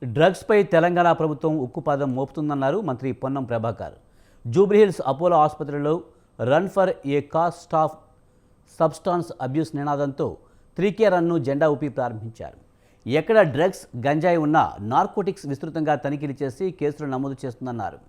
డ్రగ్స్పై తెలంగాణ ప్రభుత్వం ఉక్కుపాదం మోపుతుందన్నారు మంత్రి పొన్నం ప్రభాకర్. జూబ్లీహిల్స్ అపోలో ఆసుపత్రిలో run for a cost of substance abuse నినాదంతో 3K రన్ను జెండా ఊపి ప్రారంభించారు. ఎక్కడ డ్రగ్స్, గంజాయి ఉన్నా నార్కోటిక్స్ విస్తృతంగా తనిఖీలు చేసి కేసులు నమోదు చేస్తుందన్నారు.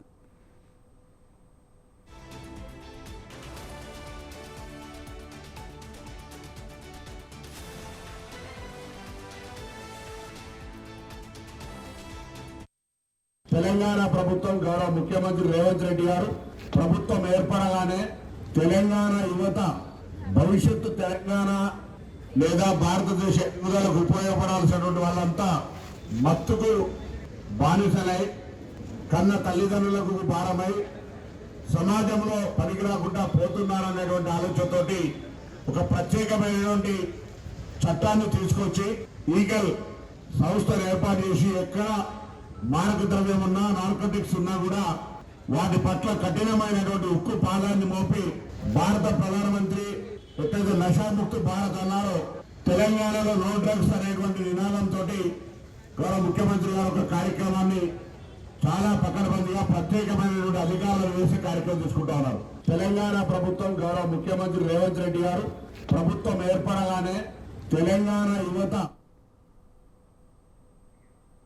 తెలంగాణ ప్రభుత్వం గౌరవ ముఖ్యమంత్రి రేవంత్ రెడ్డి గారు ప్రభుత్వం ఏర్పడగానే తెలంగాణ యువత భవిష్యత్తు తెలంగాణ లేదా భారతదేశ ఎదుగుదలకు ఉపయోగపడాల్సినటువంటి వాళ్ళంతా మత్తుకు బానిసలై కన్న తల్లిదండ్రులకు భారమై సమాజంలో పనికి రాకుండా పోతున్నారనేటువంటి ఆలోచనతోటి ఒక ప్రత్యేకమైనటువంటి చట్టాన్ని తీసుకొచ్చి ఈగల్ సంస్థను ఏర్పాటు చేసి ఎక్కడ మారక ద్రవ్యం ఉన్నా, నార్కోటిక్స్ ఉన్నా కూడా వాటి పట్ల కఠినమైనటువంటి ఉక్కు పాదాన్ని మోపి భారత ప్రధానమంత్రి ఎట్లయితే నషాముక్త భారత్ అన్నారో తెలంగాణలో నో డ్రగ్స్ అనేటువంటి నినాదంతో గౌరవ ముఖ్యమంత్రి గారు ఒక కార్యక్రమాన్ని చాలా పకడ్బందీగా ప్రత్యేకమైనటువంటి అధికారులు వేసే కార్యక్రమం తీసుకుంటా ఉన్నారు. తెలంగాణ ప్రభుత్వం గౌరవ ముఖ్యమంత్రి రేవంత్ రెడ్డి గారు ప్రభుత్వం ఏర్పడగానే తెలంగాణ యువత